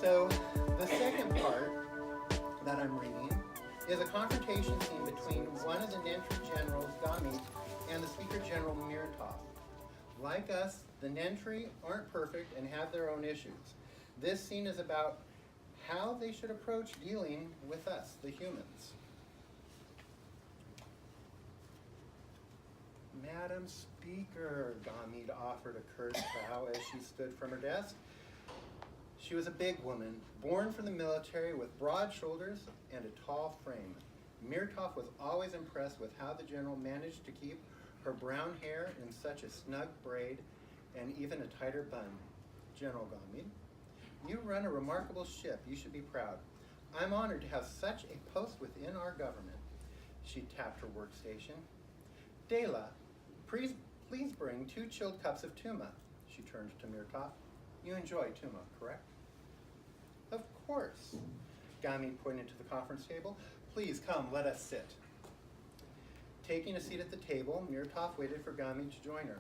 So the second part that I'm reading is a confrontation scene between one of the Nentry generals, Gamit, and the Speaker General, Mirtov. Like us, the Nentry aren't perfect and have their own issues. This scene is about how they should approach dealing with us, the humans. Madam Speaker, Gamit offered a curt bow as she stood from her desk. She was a big woman, born from the military with broad shoulders and a tall frame. Mirtov was always impressed with how the general managed to keep her brown hair in such a snug braid and even a tighter bun. General Gamit, you run a remarkable ship. You should be proud. I'm honored to have such a post within our government. She tapped her workstation. Dela, please bring 2 chilled cups of tuma. She turned to Mirtov. You enjoy tuma, correct? Of course. Gamit pointed to the conference table. Please come, let us sit. Taking a seat at the table, Mirtov waited for Gamit to join her.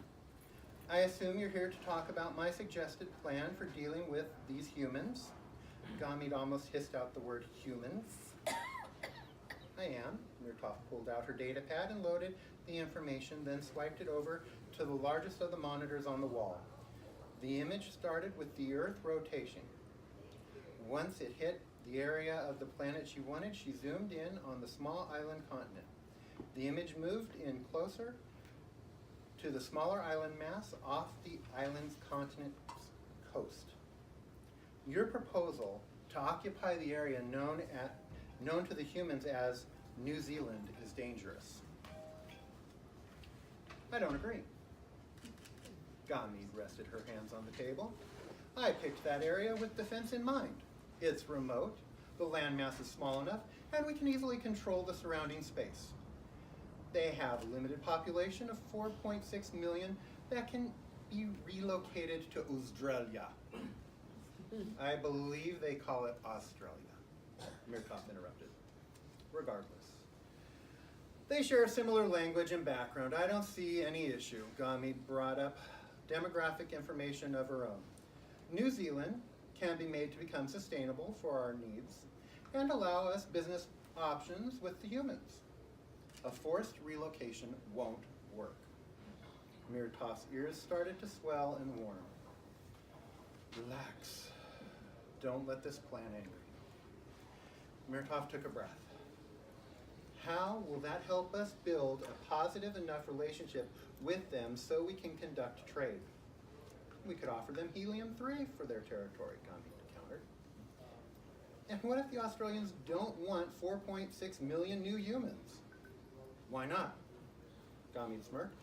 I assume you're here to talk about my suggested plan for dealing with these humans. Gamit almost hissed out the word humans. I am. Mirtov pulled out her data pad and loaded the information, then swiped it over to the largest of the monitors on the wall. The image started with the Earth rotation. Once it hit the area of the planet she wanted, she zoomed in on the small island continent. The image moved in closer to the smaller island mass off the island's continent's coast. Your proposal to occupy the area known to the humans as New Zealand is dangerous. I don't agree. Gamit rested her hands on the table. I picked that area with defense in mind. It's remote, the landmass is small enough, and we can easily control the surrounding space. They have a limited population of 4.6 million that can be relocated to Australia. I believe they call it Australia. Mirtov interrupted. Regardless. They share a similar language and background. I don't see any issue. Gamit brought up demographic information of her own. New Zealand can be made to become sustainable for our needs and allow us business options with the humans. A forced relocation won't work. Mirtov's ears started to swell and warm. Relax. Don't let this plan anger you. Mirtov took a breath. How will that help us build a positive enough relationship with them so we can conduct trade? We could offer them helium-3 for their territory, Gamit countered. And what if the Australians don't want 4.6 million new humans? Why not? Gamit smirked.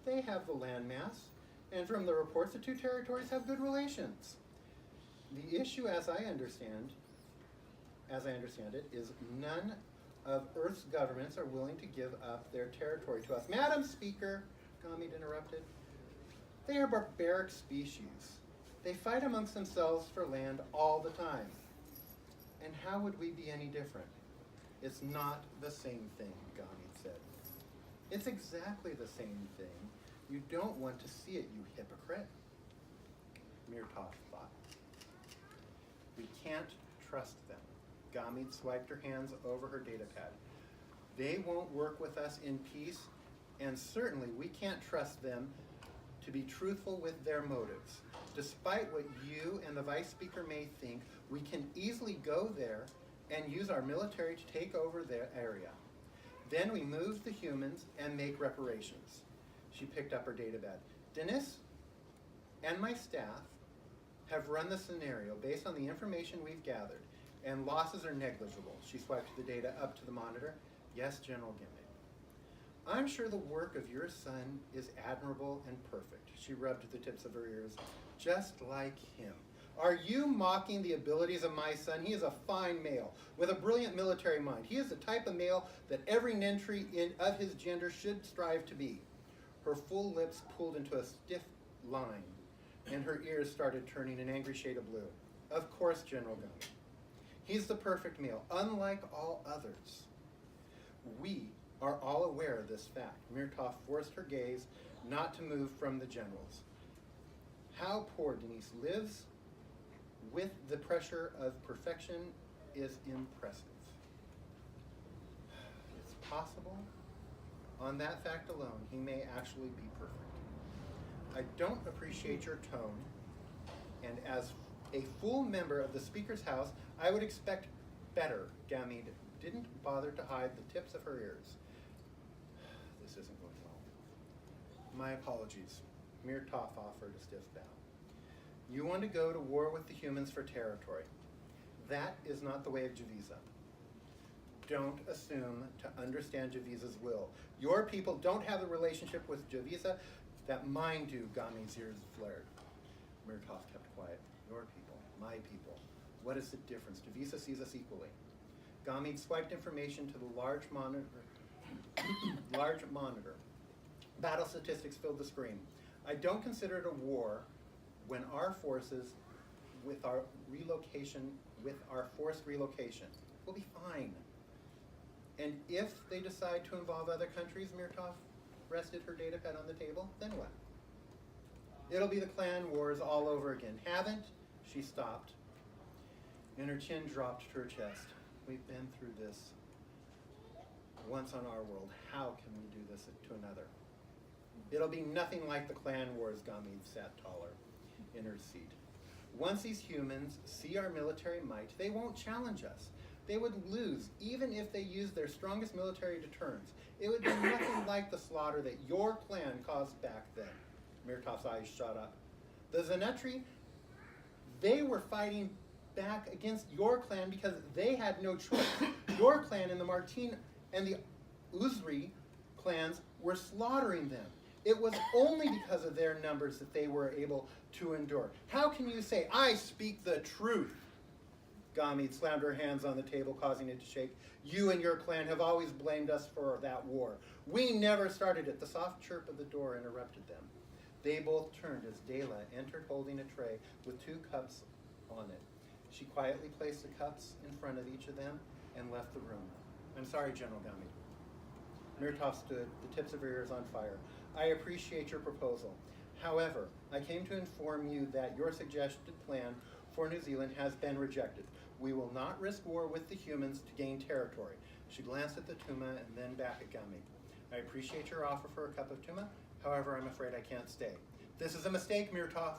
They have the land mass, and from the reports, the 2 territories have good relations. The issue, as I understand it, is none of Earth's governments are willing to give up their territory to us. Madam Speaker, Gamit interrupted, they are barbaric species. They fight amongst themselves for land all the time. And how would we be any different? It's not the same thing, Gamit said. It's exactly the same thing. You don't want to see it, you hypocrite. Mirtov thought. We can't trust them. Gamit swiped her hands over her data pad. They won't work with us in peace, and certainly we can't trust them to be truthful with their motives. Despite what you and the Vice Speaker may think, we can easily go there and use our military to take over their area. Then we move the humans and make reparations. She picked up her data pad. Dennis and my staff have run the scenario based on the information we've gathered, and losses are negligible. She swiped the data up to the monitor. Yes, General Gamit. I'm sure the work of your son is admirable and perfect. She rubbed the tips of her ears, just like him. Are you mocking the abilities of my son? He is a fine male with a brilliant military mind. He is the type of male that every Nentry of his gender should strive to be. Her full lips pulled into a stiff line, and her ears started turning an angry shade of blue. Of course, General Gamit. He's the perfect male, unlike all others. We are all aware of this fact. Mirtov forced her gaze not to move from the generals. How poor Denise lives with the pressure of perfection is impressive. It's possible, on that fact alone, he may actually be perfect. I don't appreciate your tone, and as a full member of the Speaker's House, I would expect better. Gamede didn't bother to hide the tips of her ears. This isn't going well. My apologies. Murtaugh offered a stiff bow. You want to go to war with the humans for territory. That is not the way of Javisa. Don't assume to understand Javisa's will. Your people don't have a relationship with Javisa that mine do. Gamede's ears flared. Murtaugh kept quiet. Your people, my people. What is the difference? Javisa sees us equally. Gamede swiped information to the large monitor. Battle statistics filled the screen. I don't consider it a war when our forces, with our forced relocation, will be fine. And if they decide to involve other countries, Murtaugh rested her data pad on the table, then what? It'll be the clan wars all over again. Haven't? She stopped, and her chin dropped to her chest. We've been through this once on our world. How can we do this to another? It'll be nothing like the clan wars. Gamede sat taller in her seat. Once these humans see our military might, they won't challenge us. They would lose, even if they used their strongest military deterrence. It would be nothing like the slaughter that your clan caused back then. Murtaugh's eyes shot up. The Zenetri, they were fighting back against your clan because they had no choice. Your clan and the Martin and the Uzri clans were slaughtering them. It was only because of their numbers that they were able to endure. How can you say, I speak the truth? Gamede slammed her hands on the table, causing it to shake. You and your clan have always blamed us for that war. We never started it. The soft chirp of the door interrupted them. They both turned as Dela entered holding a tray with 2 cups on it. She quietly placed the cups in front of each of them and left the room. I'm sorry, General Gamede. Murtaugh stood, the tips of her ears on fire. I appreciate your proposal. However, I came to inform you that your suggested plan for New Zealand has been rejected. We will not risk war with the humans to gain territory. She glanced at the Tuma and then back at Gamede. I appreciate your offer for a cup of Tuma. However, I'm afraid I can't stay. This is a mistake, Murtaugh.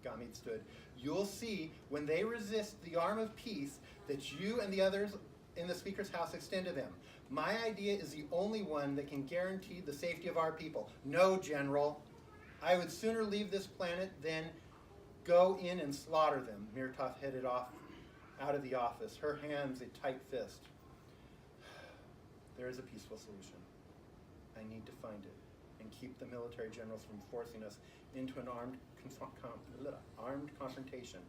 Gamede stood. You'll see when they resist the arm of peace that you and the others in the Speaker's House extend to them. My idea is the only one that can guarantee the safety of our people. No, General. I would sooner leave this planet than go in and slaughter them. Murtaugh headed off out of the office, her hands a tight fist. There is a peaceful solution. I need to find it and keep the military generals from forcing us into an armed confrontation.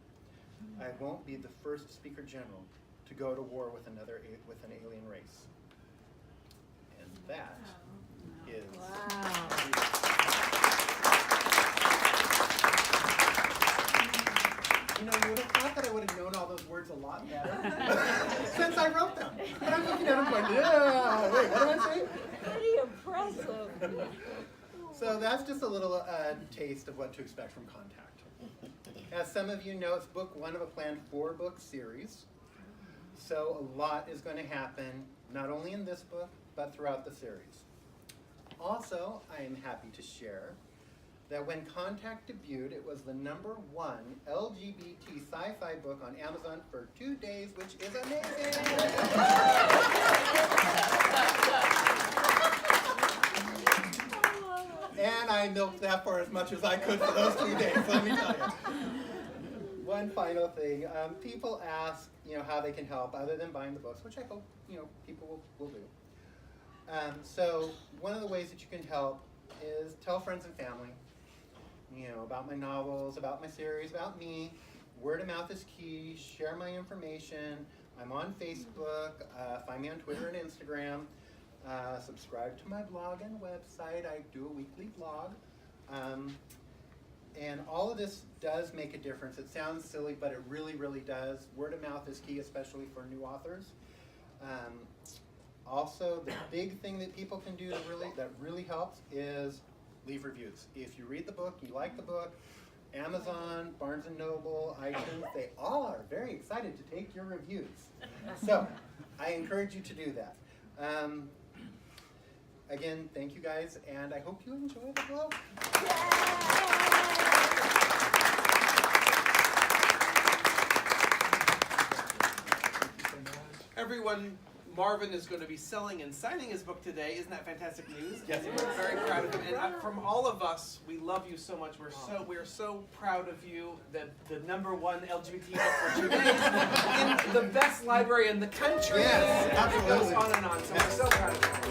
I won't be the first Speaker General to go to war with an alien race. And that is... Wow. You know, you would have thought that I would have known all those words a lot better since I wrote them. But I'm looking at them going, yeah, wait, what am I saying? Pretty impressive. So that's just a little taste of what to expect from Contact. As some of you know, it's book 1 of a planned 4-book series. So a lot is going to happen, not only in this book, but throughout the series. Also, I am happy to share that when Contact debuted, it was the #1 LGBT sci-fi book on Amazon for 2 days, which is amazing! And I milked that for as much as I could for those 2 days, let me tell you. One final thing, people ask, how they can help other than buying the books, which I hope, people will do. So one of the ways that you can help is tell friends and family, about my novels, about my series, about me. Word of mouth is key. Share my information. I'm on Facebook. Find me on Twitter and Instagram. Subscribe to my blog and website. I do a weekly blog. And all of this does make a difference. It sounds silly, but it really, really does. Word of mouth is key, especially for new authors. Also, the big thing that people can do that really helps is leave reviews. If you read the book, you like the book, Amazon, Barnes & Noble, iTunes, they all are very excited to take your reviews. So, I encourage you to do that. Again, thank you guys, and I hope you enjoy the book. Everyone, Marvin is going to be selling and signing his book today. Isn't that fantastic news? Yes, it We're is. very proud of him. And from all of us, we love you so much. We're so proud of you. The #1 LGBT book for 2 days in the best library in the country. Yes, And it goes absolutely. on and on. So we're so proud of you.